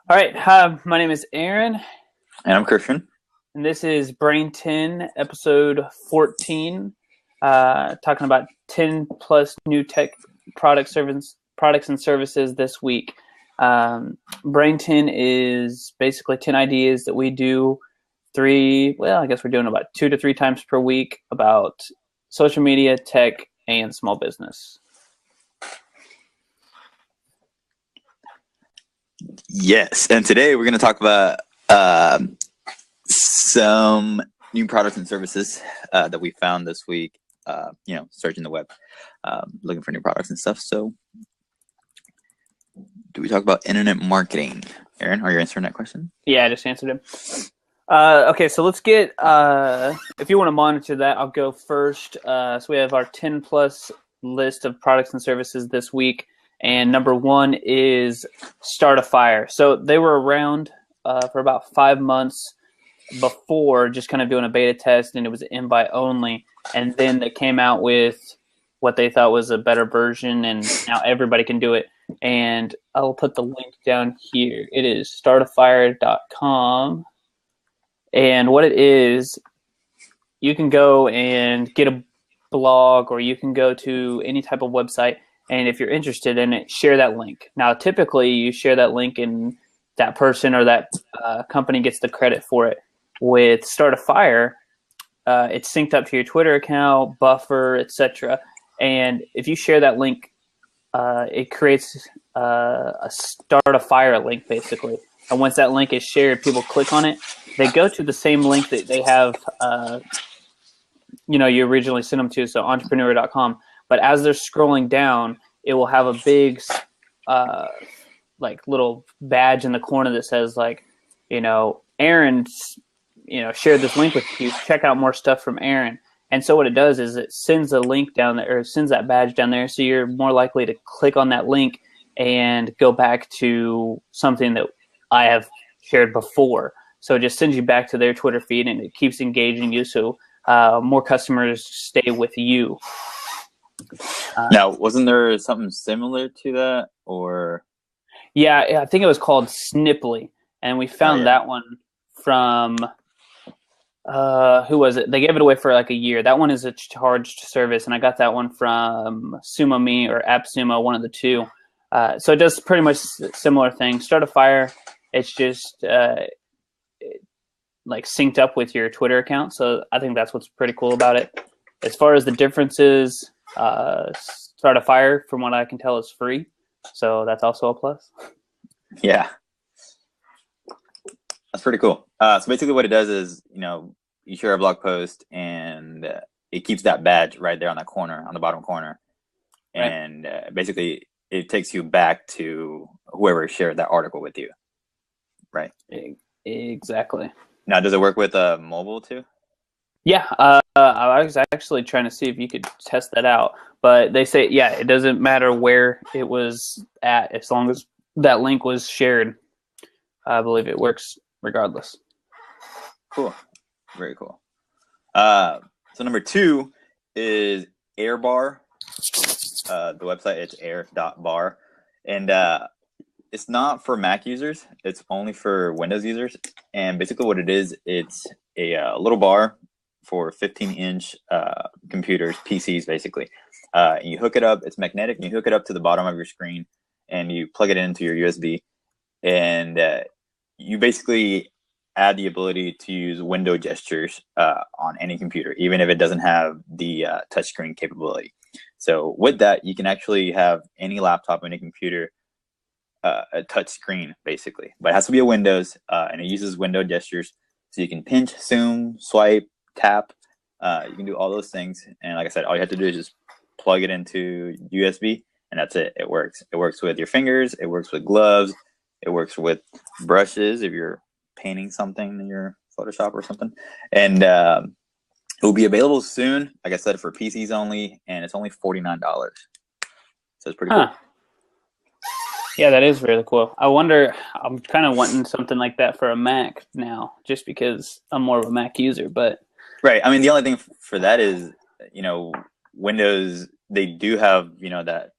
All right. Hi, my name is Aaron, And I'm Christian. and this is Brain 10, episode 14, talking about 10 plus new tech products and services this week. Brain 10 is basically 10 ideas that we do I guess we're doing about 2 to 3 times per week about social media, tech, and small business. Yes, and today we're going to talk about some new products and services that we found this week. Searching the web, looking for new products and stuff. So, do we talk about internet marketing? Aaron, are you answering that question? Yeah, I just answered him. Okay, so let's get, if you want to monitor that, I'll go first. So we have our 10 plus list of products and services this week. And number one is Start a Fire. So they were around for about 5 months before, just kind of doing a beta test, and it was invite only. And then they came out with what they thought was a better version, and now everybody can do it. And I'll put the link down here. It is startafire.com. And what it is, you can go and get a blog, or you can go to any type of website, and if you're interested in it, share that link. Now, typically, you share that link and that person or that company gets the credit for it. With Start a Fire, it's synced up to your Twitter account, Buffer, etc. And if you share that link, it creates a Start a Fire link, basically. And once that link is shared, people click on it. They go to the same link that they have, you originally sent them to, so entrepreneur.com. But as they're scrolling down, it will have a big, little badge in the corner that says, Aaron, shared this link with you. Check out more stuff from Aaron. And so what it does is it sends a link down there, or sends that badge down there, so you're more likely to click on that link and go back to something that I have shared before. So it just sends you back to their Twitter feed, and it keeps engaging you, so more customers stay with you. Now, wasn't there something similar to that, or? Yeah, I think it was called Sniply, and we found that one from who was it? They gave it away for like a year. That one is a charged service, and I got that one from SumoMe or AppSumo, one of the two. So it does pretty much similar thing. Start a Fire. It's just synced up with your Twitter account. So I think that's what's pretty cool about it. As far as the differences, Start a Fire, from what I can tell, is free. So that's also a plus. Yeah. That's pretty cool. So basically what it does is, you share a blog post, and it keeps that badge right there on that corner, on the bottom corner. Right. And basically it takes you back to whoever shared that article with you. Right. Exactly. Now, does it work with mobile too? Yeah, I was actually trying to see if you could test that out, but they say, yeah, it doesn't matter where it was at, as long as that link was shared. I believe it works regardless. Cool. Very cool. So number 2 is AirBar. The website, it's air.bar. And it's not for Mac users. It's only for Windows users. And basically what it is, it's a little bar for 15-inch computers, PCs, basically. You hook it up. It's magnetic. And you hook it up to the bottom of your screen, and you plug it into your USB. And you basically add the ability to use window gestures on any computer, even if it doesn't have the touchscreen capability. So with that, you can actually have any laptop, any computer, a touch screen, basically. But it has to be a Windows, and it uses window gestures. So you can pinch, zoom, swipe, tap. You can do all those things. And like I said, all you have to do is just plug it into USB, and that's it. It works. It works with your fingers. It works with gloves. It works with brushes if you're painting something in your Photoshop or something. And it will be available soon, like I said, for PCs only, and it's only $49. So it's pretty cool. Yeah, that is really cool. I wonder, I'm kind of wanting something like that for a Mac now, just because I'm more of a Mac user. But right. I mean, the only thing for that is, Windows, they do have, that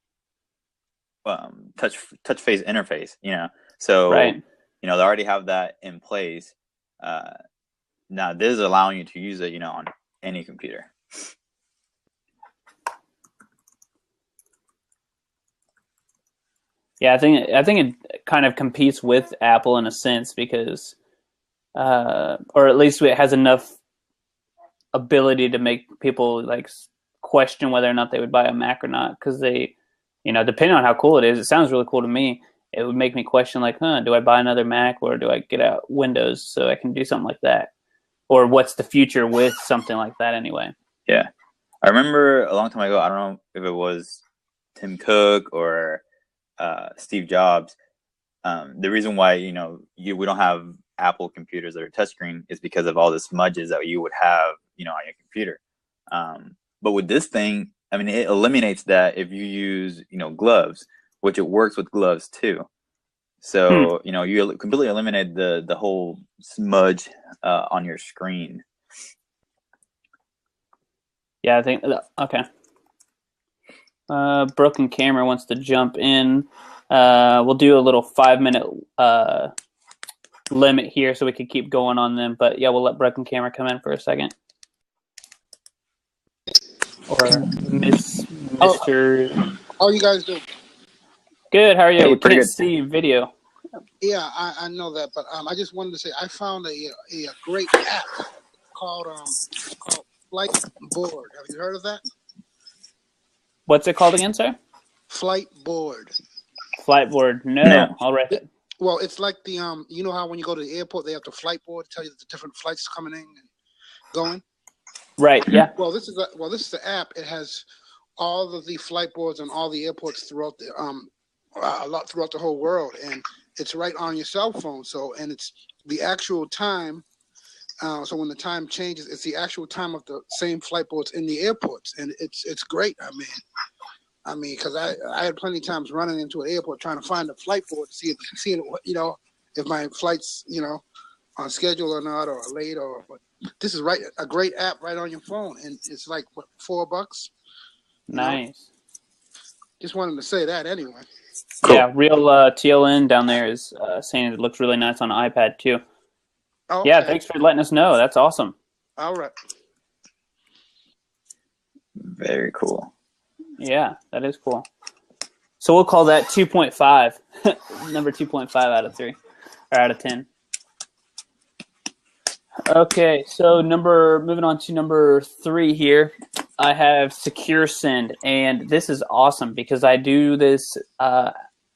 touch face interface, So right. they already have that in place. Now this is allowing you to use it, on any computer. Yeah, I think it kind of competes with Apple in a sense because, or at least it has enough ability to make people like question whether or not they would buy a Mac or not, because they, depending on how cool it is, it sounds really cool to me. It would make me question like, do I buy another Mac or do I get out Windows so I can do something like that? Or what's the future with something like that anyway? Yeah. I remember a long time ago, I don't know if it was Tim Cook or Steve Jobs. The reason why, we don't have Apple computers that are touchscreen is because of all the smudges that you would have, on your computer. But with this thing, I mean, it eliminates that if you use, gloves, which it works with gloves too. So, you completely eliminate the whole smudge on your screen. Yeah, I think, okay. Broken Camera wants to jump in. We'll do a little 5-minute limit here so we can keep going on them. But yeah, we'll let Broken Camera come in for a second. Or Mr. How you guys doing? Good. How are you? Hey, we pretty can't good. see video. Yeah, I know that, but I just wanted to say I found a great app called Flightboard. Have you heard of that? What's it called again, sir? Flightboard. Flightboard. No. I'll write it. Well, it's like the you know how when you go to the airport they have the flight board to tell you the different flights coming in and going. Right. Yeah. Well, this is the app. It has all of the flight boards on all the airports throughout the a lot throughout the whole world, and it's right on your cell phone. So, and it's the actual time. So when the time changes, it's the actual time of the same flight boards in the airports, and it's great. I mean, because I had plenty of times running into an airport trying to find a flight board to see if my flight's on schedule or not, or late, or. But this is a great app right on your phone, and it's like what, $4. Nice. Just wanted to say that anyway. Cool. Yeah, real TLN down there is saying it looks really nice on an iPad too. Okay. Yeah, thanks for letting us know. That's awesome. All right. Very cool. Yeah, that is cool. So we'll call that 2.5. Number 2.5 out of 3 or out of 10. Okay, so moving on to number 3 here. I have Secure Send, and this is awesome because I do this a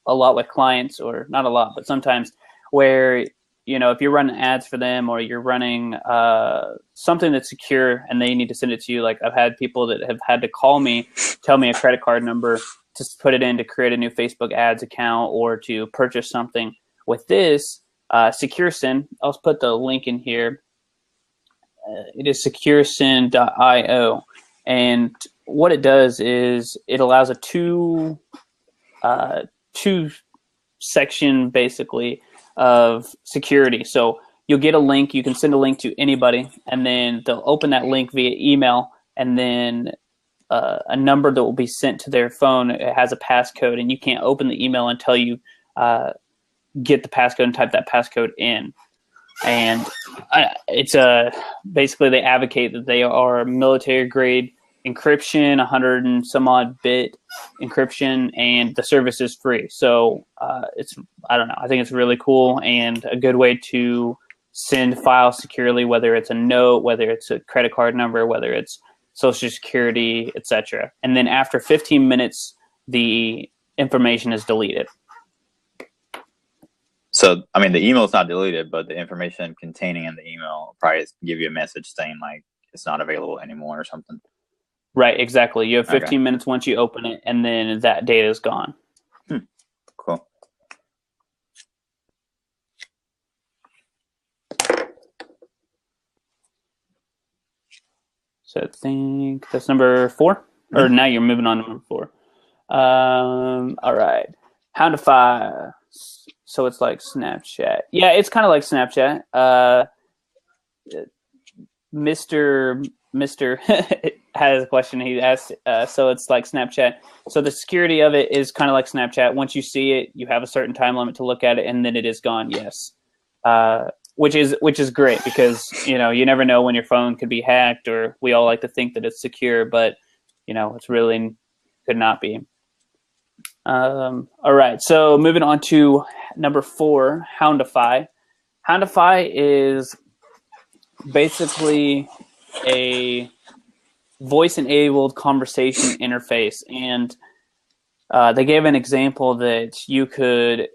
lot with clients, or not a lot, but sometimes, where if you're running ads for them or you're running something that's secure and they need to send it to you. Like I've had people that have had to call me, tell me a credit card number to put it in to create a new Facebook ads account or to purchase something. With this Secure Send, I'll put the link in here. It is securesend.io. And what it does is it allows a two section basically of security. So you'll get a link, you can send a link to anybody, and then they'll open that link via email, and then a number that will be sent to their phone. It has a passcode, and you can't open the email until you get the passcode and type that passcode in. And it's basically they advocate that they are military grade encryption, 100 and some odd bit encryption, and the service is free. So I don't know. I think it's really cool and a good way to send files securely, whether it's a note, whether it's a credit card number, whether it's Social Security, etc. And then after 15 minutes, the information is deleted. So, I mean, the email is not deleted, but the information containing in the email will probably give you a message saying, like, it's not available anymore or something. Right, exactly. You have 15 minutes once you open it, and then that data is gone. Cool. So I think that's number 4? Or now you're moving on to number 4. All right. Houndify. So it's like Snapchat. Yeah, it's kind of like Snapchat. Mr. has a question. He asked, so it's like Snapchat. So the security of it is kind of like Snapchat. Once you see it, you have a certain time limit to look at it, and then it is gone. Yes, which is great because you never know when your phone could be hacked, or we all like to think that it's secure, but it's really could not be. All right, so moving on to number 4, Houndify. Houndify is basically a voice-enabled conversation interface, and they gave an example that you could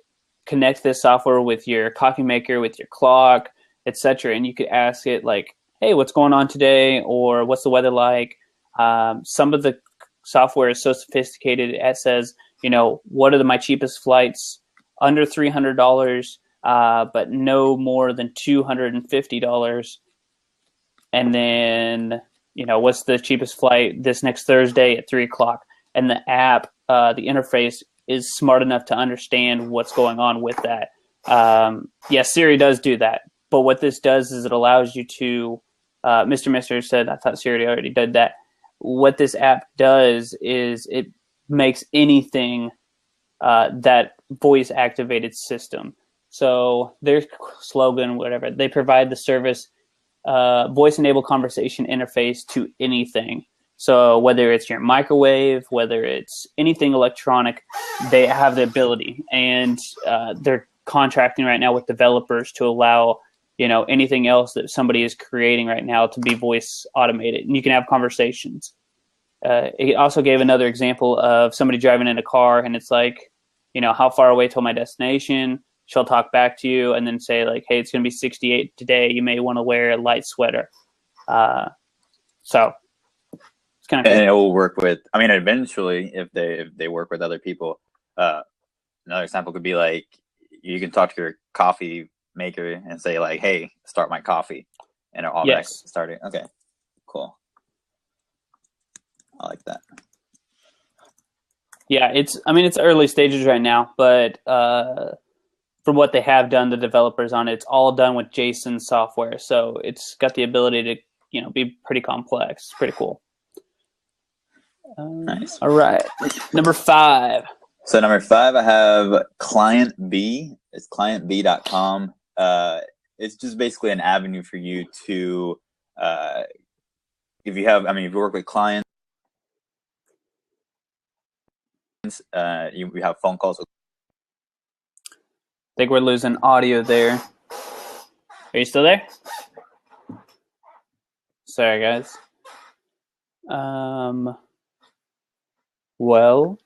connect this software with your coffee maker, with your clock, etc., and you could ask it like, hey, what's going on today, or what's the weather like? Some of the software is so sophisticated it says, what are my cheapest flights under $300, but no more than $250, and then what's the cheapest flight this next Thursday at 3:00? And the app, the interface is smart enough to understand what's going on with that. Yes, Siri does do that. But what this does is it allows you to, Mr. Mister said, I thought Siri already did that. What this app does is it makes anything that voice-activated system. So their slogan, whatever, they provide the service voice-enabled conversation interface to anything. So whether it's your microwave, whether it's anything electronic, they have the ability. And they're contracting right now with developers to allow, anything else that somebody is creating right now to be voice automated. And you can have conversations. It also gave another example of somebody driving in a car, and it's like, how far away till my destination? She'll talk back to you and then say like, hey, it's going to be 68 today. You may want to wear a light sweater. So it's kind of cool. And it will work with, eventually if they work with other people, another example could be like, you can talk to your coffee maker and say like, hey, start my coffee. And it'll automatically start it. Okay, cool. I like that. Yeah, it's early stages right now, but from what they have done, the developers on it, it's all done with JSON software. So it's got the ability to, be pretty complex. It's pretty cool. Nice. All right. Number 5. So number 5, I have Client B. It's clientb.com. It's just basically an avenue for you to, if you work with clients, you have phone calls with. I think we're losing audio there. Are you still there? Sorry, guys. Well,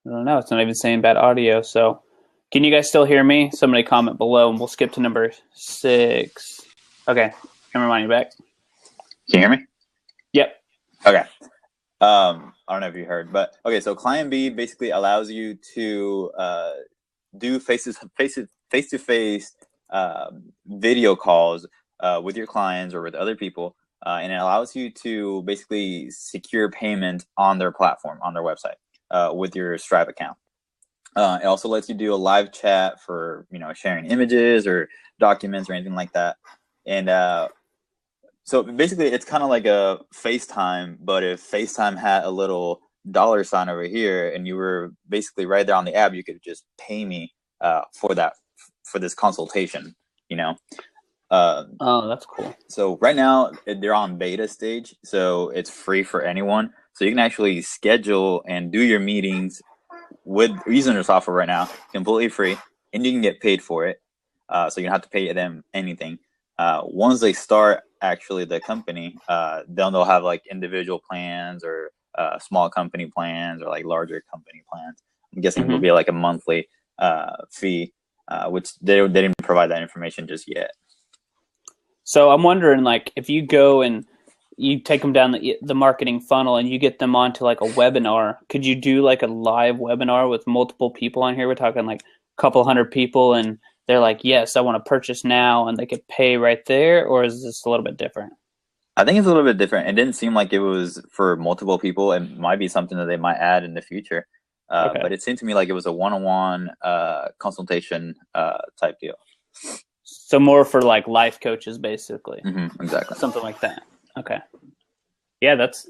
I don't know. It's not even saying bad audio. So, can you guys still hear me? Somebody comment below, and we'll skip to number 6. Okay, never mind. You back? Can you hear me? Yep. Okay. I don't know if you heard, but okay. So Client B basically allows you to do face-to-face video calls with your clients or with other people, and it allows you to basically secure payment on their platform, on their website, with your Stripe account. It also lets you do a live chat for sharing images or documents or anything like that. And so basically, it's kind of like a FaceTime, but if FaceTime had a little $ sign over here, and you were basically right there on the app, you could just pay me for this consultation. Oh, that's cool. So right now they're on beta stage, so it's free for anyone. So you can actually schedule and do your meetings with using their software right now, completely free, and you can get paid for it. So you don't have to pay them anything. Once they start actually the company, then they'll have like individual plans or small company plans or like larger company plans. I'm guessing it will be like a monthly fee, which they didn't provide that information just yet. So I'm wondering, like, if you go and you take them down the marketing funnel and you get them onto like a webinar, could you do like a live webinar with multiple people on here? We're talking like a couple hundred people, and they're like, yes, I want to purchase now, and they could pay right there, or is this a little bit different? I think it's a little bit different. It didn't seem like it was for multiple people. It might be something that they might add in the future. Okay. But it seemed to me like it was a one-on-one consultation type deal. So more for like life coaches, basically. Exactly. Something like that. Okay. Yeah, that's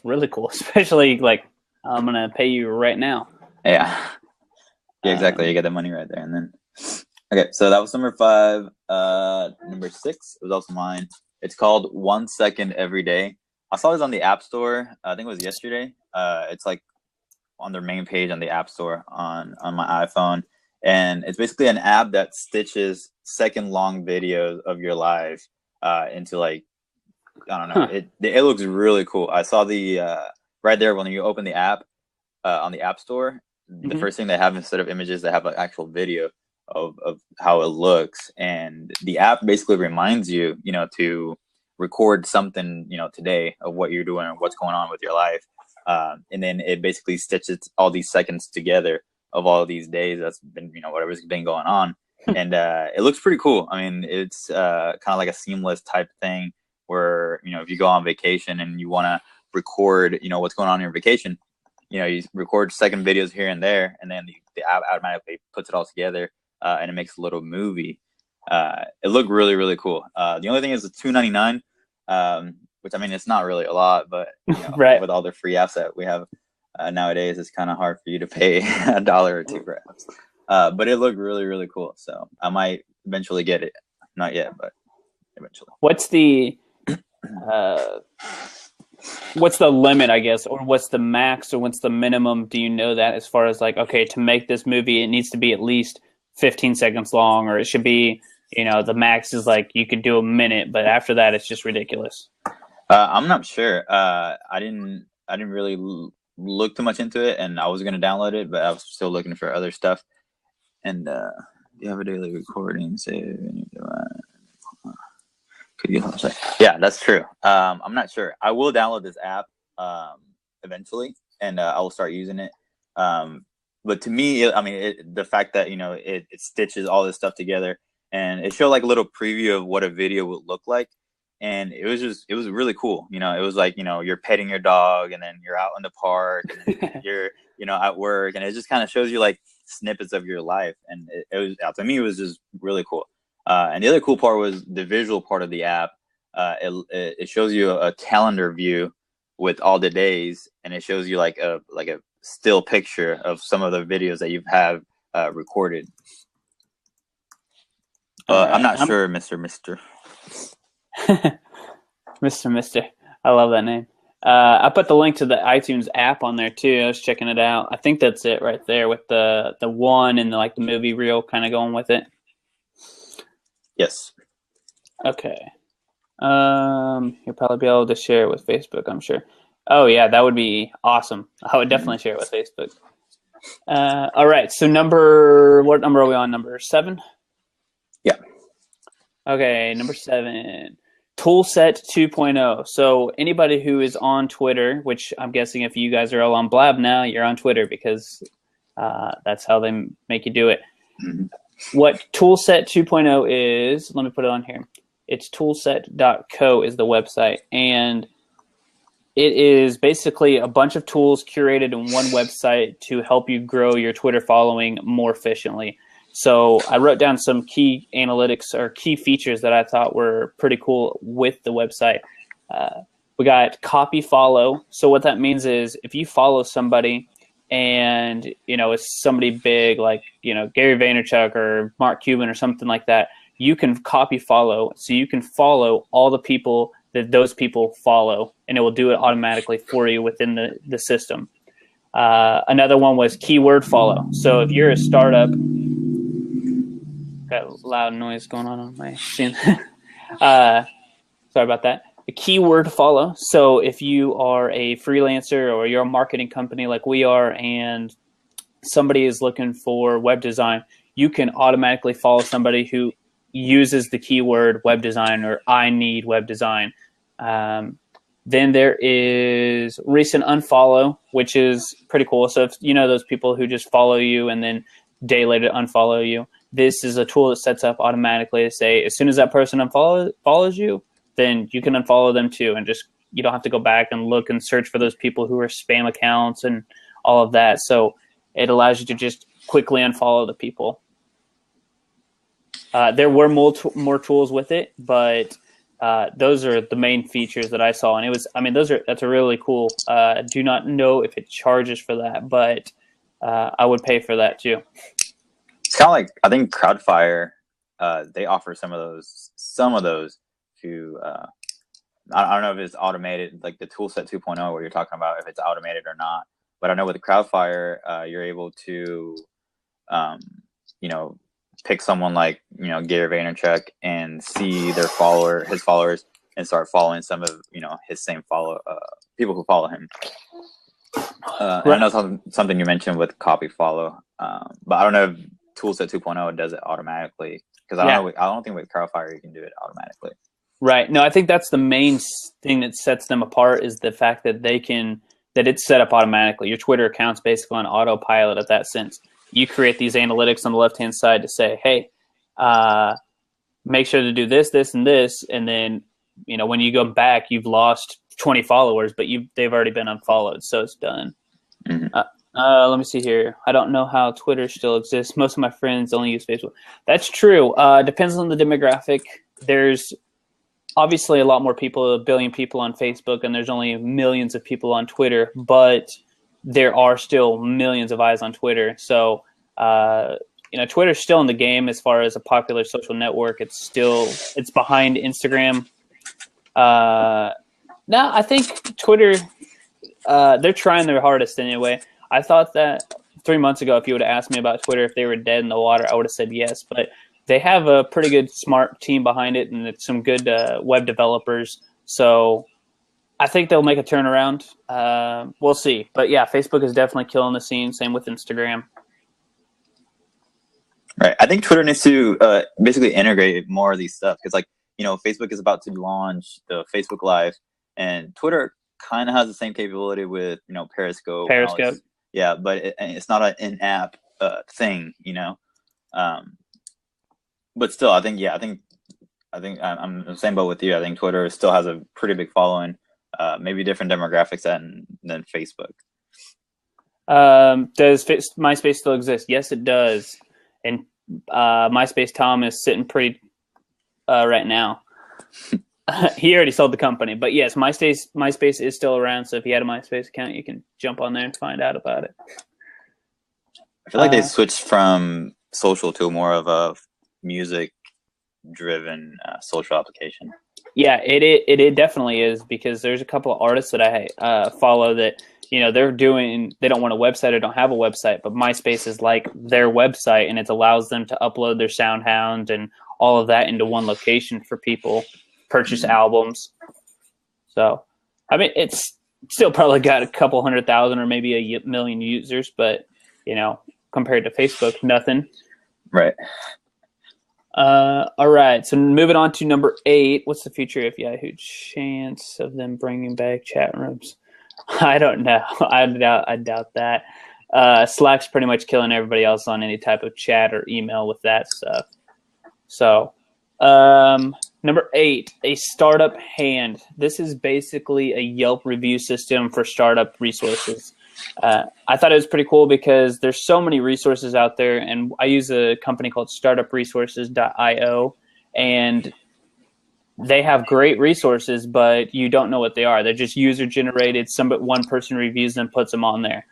really cool. Especially like I'm gonna pay you right now. Yeah. Yeah, exactly. You get the money right there, and then okay. So that was number 5. Number 6 was also mine. It's called 1 Second Every Day. I saw this on the App Store. I think it was yesterday. It's like on their main page on the App Store on my iPhone, and it's basically an app that stitches second-long videos of your life into like I don't know. It looks really cool. I saw the right there when you open the app on the App Store. The first thing they have instead of images, they have an actual video of how it looks, and the app basically reminds you, to record something, today of what you're doing or what's going on with your life, and then it basically stitches all these seconds together of all these days that's been, whatever's been going on, and it looks pretty cool. I mean, it's kind of like a seamless type thing where if you go on vacation and you want to record, what's going on in your vacation. You record second videos here and there, and then the app automatically puts it all together, and it makes a little movie. It looked really, really cool. The only thing is it's $2.99, which I mean it's not really a lot, but Right. with all the free apps that we have nowadays, it's kind of hard for you to pay $1 or $2 for apps. But it looked really, really cool. So I might eventually get it. Not yet, but eventually. What's the limit, I guess, or what's the max or what's the minimum? Do you know that as far as like, okay, to make this movie, it needs to be at least 15 seconds long, or it should be, the max is like you could do a minute, but after that, it's just ridiculous. I'm not sure. I didn't really look too much into it, and I was going to download it, but I was still looking for other stuff. And you have a daily recording save. Yeah, that's true. I'm not sure. I will download this app eventually, and I will start using it. But to me, the fact that it stitches all this stuff together, and it showed like a little preview of what a video would look like, and it was really cool. It was like you're petting your dog, and then you're out in the park, and you're at work, and it just kind of shows you like snippets of your life, and it was to me it was just really cool. And the other cool part was the visual part of the app. It shows you a calendar view with all the days, and it shows you like a still picture of some of the videos that you have recorded. Right. I'm not sure, Mr. Mister. I love that name. I put the link to the iTunes app on there too. I was checking it out. I think that's it right there with the one and the movie reel kind of going with it. Yes. Okay. You'll probably be able to share it with Facebook, I'm sure. Oh yeah, that would be awesome. I would definitely share it with Facebook. All right. So what number are we on? Number 7? Yeah. Okay, number 7. Toolset 2.0. So anybody who is on Twitter, which I'm guessing if you guys are all on Blab now, you're on Twitter because that's how they make you do it. Mm-hmm. What Toolset 2.0 is, let me put it on here. It's toolset.co is the website, and it is basically a bunch of tools curated in one website to help you grow your Twitter following more efficiently. So I wrote down some key analytics or key features that I thought were pretty cool with the website. We got copy follow. So what that means is if you follow somebody and, it's somebody big like, Gary Vaynerchuk or Mark Cuban or something like that, you can copy follow. So you can follow all the people that those people follow, and it will do it automatically for you within the system. Another one was keyword follow. So if you're a startup, got a loud noise going on my scene. Sorry about that. A keyword follow. So if you are a freelancer or you're a marketing company like we are, and somebody is looking for web design, you can automatically follow somebody who uses the keyword web design or I need web design. Then there is recent unfollow, which is pretty cool. So if those people who just follow you and then a day later unfollow you, this is a tool that sets up automatically to say as soon as that person follows you, then you can unfollow them too, and just you don't have to go back and look and search for those people who are spam accounts and all of that. So it allows you to just quickly unfollow the people. There were more tools with it, but Those are the main features that I saw, and that's a really cool. I do not know if it charges for that, but I would pay for that too. It's kind of like, I think Crowdfire, they offer some of those to. I don't know if it's automated, like the toolset 2.0, where you're talking about if it's automated or not. But I know with the Crowdfire, you're able to, pick someone like Gary Vaynerchuk and see his followers, and start following some of his same people who follow him. And I know something you mentioned with copy follow, but I don't know if Toolset 2.0 does it automatically, because I don't think with Crowdfire you can do it automatically. Right. No, I think that's the main thing that sets them apart, is the fact that that it's set up automatically. Your Twitter account's basically on autopilot in that sense. You create these analytics on the left-hand side to say, hey, make sure to do this, this, and this. And then, when you go back, you've lost 20 followers, but they've already been unfollowed. So it's done. Mm-hmm. Let me see here. I don't know how Twitter still exists. Most of my friends only use Facebook. That's true. Depends on the demographic. There's obviously a lot more people, 1 billion people on Facebook, and there's only millions of people on Twitter, but there are still millions of eyes on Twitter. So, Twitter's still in the game as far as a popular social network. It's behind Instagram. No, I think Twitter, they're trying their hardest anyway. I thought that 3 months ago, if you would have asked me about Twitter, if they were dead in the water, I would have said yes. But they have a pretty good, smart team behind it, and it's some good web developers. So I think they'll make a turnaround. We'll see. But yeah, Facebook is definitely killing the scene. Same with Instagram. Right. I think Twitter needs to basically integrate more of these stuff, because, Facebook is about to launch the Facebook Live, and Twitter kind of has the same capability with Periscope. Yeah, but it's not an in-app thing, But still, I think I'm the same boat with you. I think Twitter still has a pretty big following, maybe different demographics than Facebook. Does MySpace still exist? Yes, it does. And MySpace Tom is sitting pretty right now. He already sold the company, but yes, MySpace is still around. So if you had a MySpace account, you can jump on there and find out about it. I feel like they switched from social to more of a music-driven social application. Yeah, it definitely is, because there's a couple of artists that I follow that they don't want a website or don't have a website, but MySpace is like their website, and it allows them to upload their SoundHound and all of that into one location for people, purchase albums. So, it's still probably got a couple 100,000 or maybe 1 million users, but compared to Facebook, nothing. Right. All right. So moving on to number 8. What's the future of Yahoo? Chance of them bringing back chat rooms? I don't know. I doubt that. Slack's pretty much killing everybody else on any type of chat or email with that stuff. So, number 8, a startup hand. This is basically a Yelp review system for startup resources. I thought it was pretty cool because there's so many resources out there, and I use a company called startupresources.io, and they have great resources, but you don't know what they are. They're just user generated. One person reviews them, puts them on there.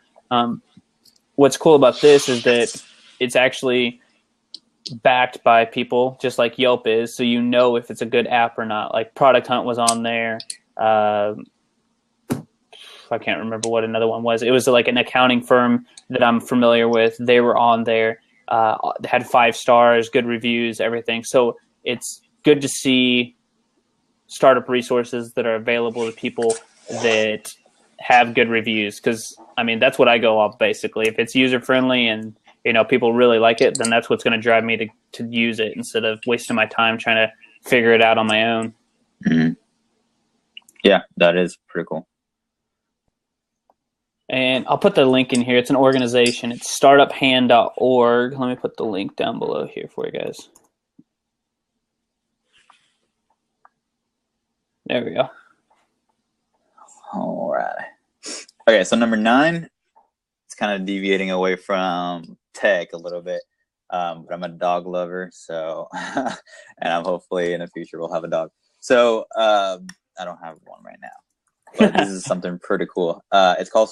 What's cool about this is that it's actually backed by people, just like Yelp is, so if it's a good app or not. Like Product Hunt was on there. I can't remember what another one was. It was like an accounting firm that I'm familiar with. They were on there. They had 5 stars, good reviews, everything. So it's good to see startup resources that are available to people that have good reviews, because that's what I go off basically. If it's user friendly and people really like it, then that's what's going to drive me to use it instead of wasting my time trying to figure it out on my own. Mm-hmm. Yeah, that is pretty cool. And I'll put the link in here. It's an organization. It's startuphand.org. Let me put the link down below here for you guys. There we go. All right. Okay, so number 9, it's kind of deviating away from tech a little bit, but I'm a dog lover, so and I'm hopefully in the future we'll have a dog. So I don't have one right now, but this is something pretty cool. It's called,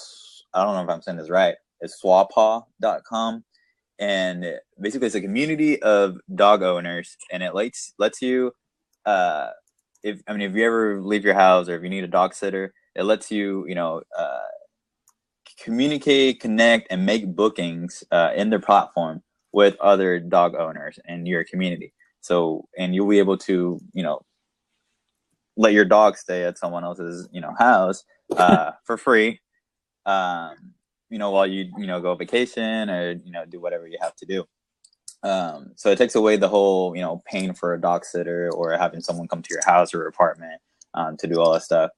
I don't know if I'm saying this right, it's swapaw.com. And basically it's a community of dog owners, and it lets you, if you ever leave your house or if you need a dog sitter, it lets you, communicate, connect, and make bookings in their platform with other dog owners in your community. So, and you'll be able to, let your dog stay at someone else's, house for free, while you, go vacation or, do whatever you have to do. So it takes away the whole, paying for a dog sitter or having someone come to your house or apartment to do all that stuff.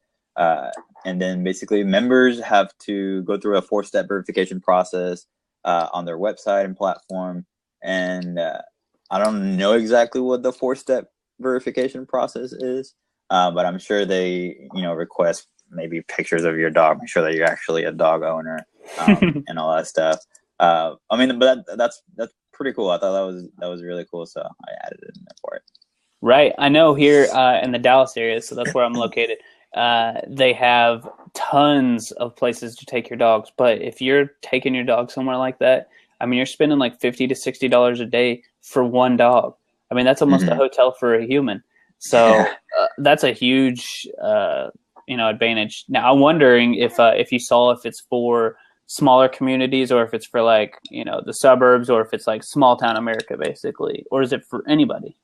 And then basically members have to go through a 4-step verification process on their website and platform. And I don't know exactly what the 4-step verification process is, but I'm sure they, request maybe pictures of your dog, make sure that you're actually a dog owner, and all that stuff. But that's pretty cool. I thought that was really cool, so I added it in there for it. Right. I know here in the Dallas area, so that's where I'm located. They have tons of places to take your dogs, but if you're taking your dog somewhere like that, you're spending like $50 to $60 a day for one dog. That's almost a hotel for a human. So that's a huge, advantage. Now I'm wondering if you saw if it's for smaller communities or if it's for like, the suburbs, or if it's like small town America basically, or is it for anybody?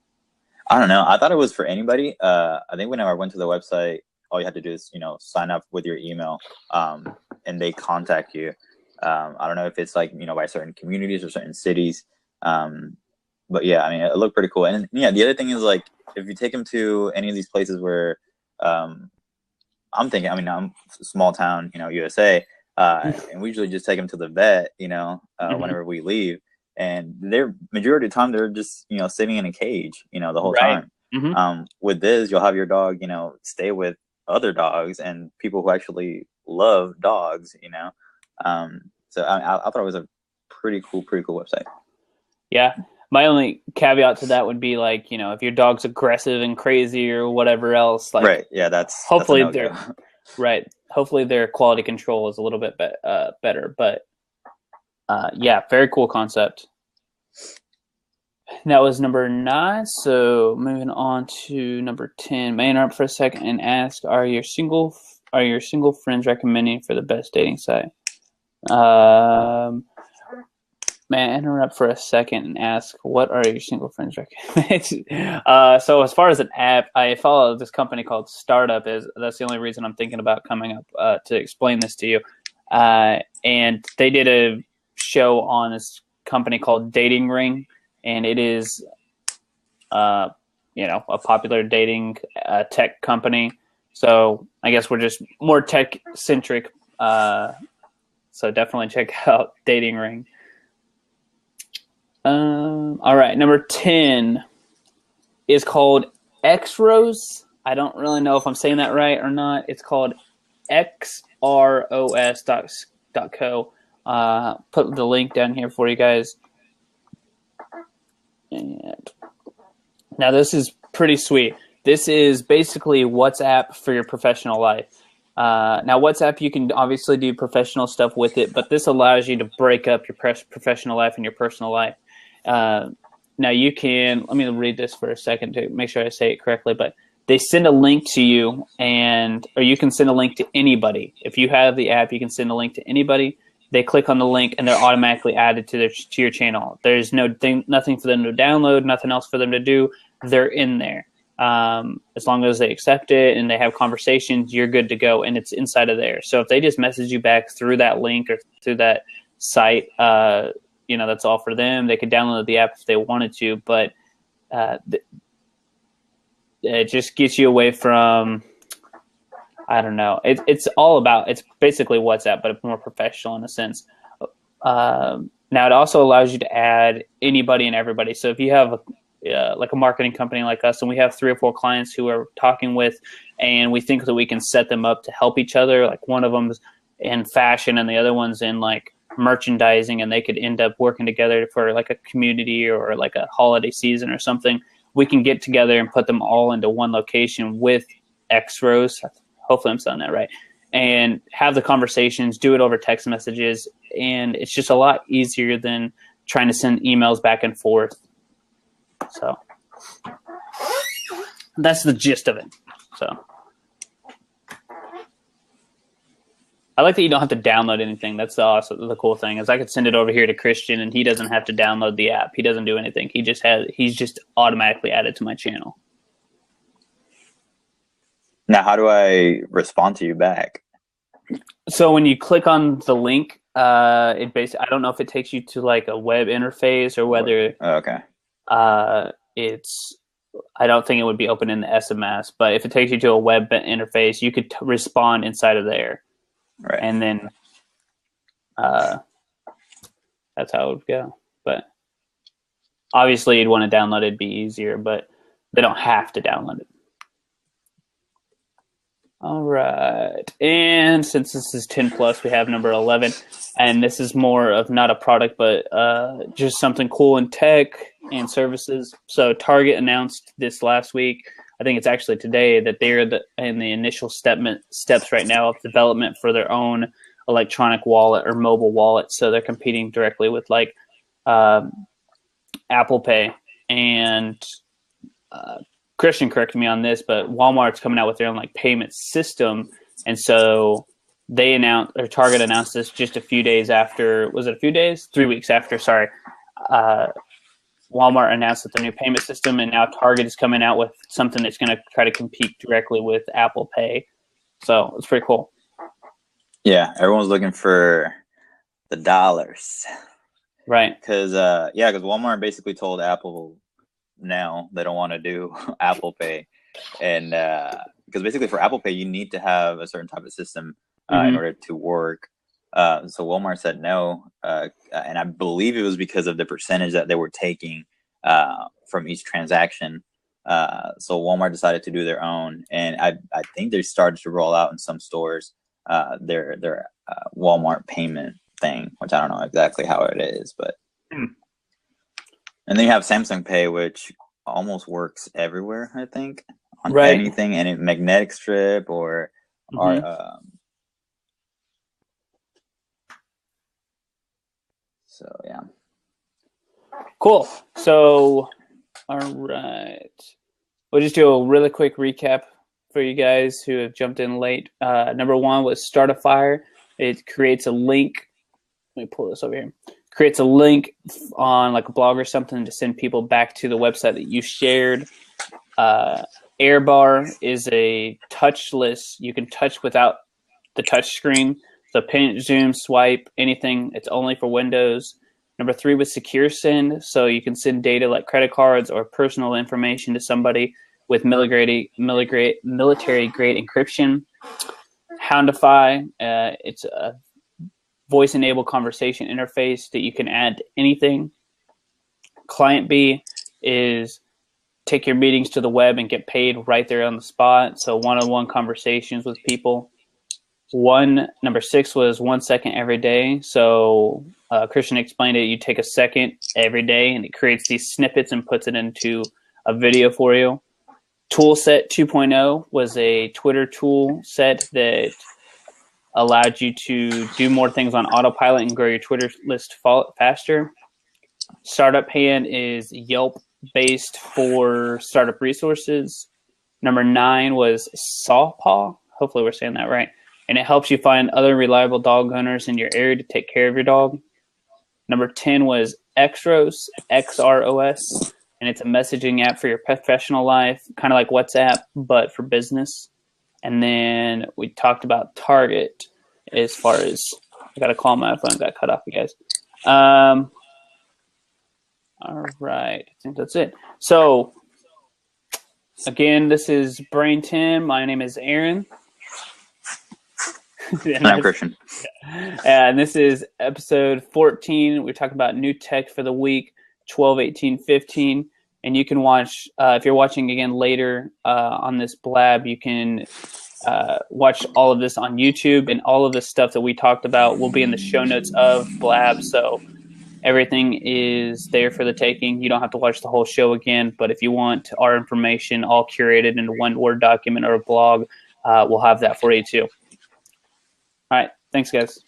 I don't know. I thought it was for anybody. I think whenever I went to the website, all you had to do is, sign up with your email, and they contact you. I don't know if it's like, by certain communities or certain cities. But yeah, it looked pretty cool. And yeah, the other thing is like, if you take them to any of these places where, I'm thinking, I'm small town, USA, and we usually just take them to the vet, whenever we leave. And they're majority of the time they're just, sitting in a cage, the whole time. With this, you'll have your dog, stay with other dogs and people who actually love dogs, So I thought it was a pretty cool website. Yeah. My only caveat to that would be like, if your dog's aggressive and crazy or whatever else, like, right. Yeah. Hopefully their quality control is a little bit better, but yeah, very cool concept. That was number 9. So moving on to number 10. May I interrupt for a second and ask, are your single friends recommending for the best dating site? May I interrupt for a second and ask, what are your single friends recommending? So as far as an app, I follow this company called Startup. That's the only reason I'm thinking about coming up to explain this to you. And they did a show on this company called Dating Ring, and it is, a popular dating tech company. So I guess we're just more tech centric. So definitely check out Dating Ring. All right, number 10 is called Xros. I don't really know if I'm saying that right or not. It's called xros.co. Put the link down here for you guys. And now this is pretty sweet. This is basically WhatsApp for your professional life. Now WhatsApp, you can obviously do professional stuff with it, but this allows you to break up your professional life and your personal life. Now you can, let me read this for a second to make sure I say it correctly, but they send a link to you, or you can send a link to anybody. If you have the app, you can send a link to anybody. They click on the link and they're automatically added to your channel. There's nothing for them to download, nothing else for them to do. They're in there. As long as they accept it and they have conversations, you're good to go, and it's inside of there. So if they just message you back through that link or through that site, that's all for them. They could download the app if they wanted to, but it just gets you away from, I don't know. It's basically WhatsApp, but more professional in a sense. Now it also allows you to add anybody and everybody. So if you have like a marketing company like us, and we have 3 or 4 clients who we're talking with, and we think that we can set them up to help each other. Like one of them's in fashion and the other one's in like merchandising, and they could end up working together for like a community or like a holiday season or something. we can get together and put them all into one location with X rows. Hopefully I'm saying that right. And have the conversations, do it over text messages. And it's just a lot easier than trying to send emails back and forth. So that's the gist of it. So I like that you don't have to download anything. That's the cool thing is I could send it over here to Christian and he doesn't have to download the app. He doesn't do anything. He's just automatically added to my channel. Now, how do I respond to you back? So when you click on the link, it basically, I don't know if it takes you to like a web interface or whether okay. I don't think it would be open in the SMS, but if it takes you to a web interface, you could respond inside of there. Right. And then that's how it would go. But obviously you'd want to download it, it'd be easier, but they don't have to download it. All right. And since this is 10 plus, we have number 11. And this is more of not a product, but just something cool in tech and services. So Target announced this last week. I think it's actually today that they're in the initial steps right now of development for their own electronic wallet or mobile wallet. So they're competing directly with like Apple Pay and Christian, correct me on this, but Walmart's coming out with their own like payment system, and so Target announced this just a few days after. Was it a few days? 3 weeks after. Sorry, Walmart announced that the new payment system, and now Target is coming out with something that's going to try to compete directly with Apple Pay. So it's pretty cool. Yeah, everyone's looking for the dollars, right? Because Walmart basically told Apple. Now they don't want to do Apple Pay, and because basically for Apple Pay you need to have a certain type of system in order to work. So Walmart said no, and I believe it was because of the percentage that they were taking from each transaction. So Walmart decided to do their own, and I think they started to roll out in some stores their Walmart payment thing, which I don't know exactly how it is, but. And then you have Samsung Pay, which almost works everywhere, I think, on anything, any magnetic strip or so yeah. Cool. So, all right, we'll just do a really quick recap for you guys who have jumped in late. Number one was Start a Fire. It creates a link. Let me pull this over here. Creates a link on like a blog or something to send people back to the website that you shared. AirBar is a touchless. You can touch without the touch screen. So pinch, zoom, swipe, anything. It's only for Windows. Number 3 was Secure Send. So you can send data like credit cards or personal information to somebody with military-grade encryption. Houndify. It's a voice-enabled conversation interface that you can add to anything. Client B is take your meetings to the web and get paid right there on the spot. So one-on-one conversations with people. Number 6 was 1 second every day. So Christian explained it. You take a second every day and it creates these snippets and puts it into a video for you. Toolset 2.0 was a Twitter tool set that allowed you to do more things on autopilot and grow your Twitter list faster. Startup Hand is Yelp-based for startup resources. Number 9 was Sawpaw. Hopefully we're saying that right. And it helps you find other reliable dog owners in your area to take care of your dog. Number 10 was Xros, XROS. And it's a messaging app for your professional life, kind of like WhatsApp, but for business. And then we talked about Target as far as I got to call my phone, got cut off, you guys. All right. I think that's it. So, again, this is Brain 10. My name is Aaron. And I'm Christian. And this is episode 14. We talk about new tech for the week, 12, 18, 15. And you can watch, if you're watching again later on this blab, you can watch all of this on YouTube, and all of the stuff that we talked about will be in the show notes of blab. So Everything is there for the taking. You don't have to watch the whole show again, but if you want our information all curated into one Word document or a blog, we'll have that for you too. All right. Thanks, guys.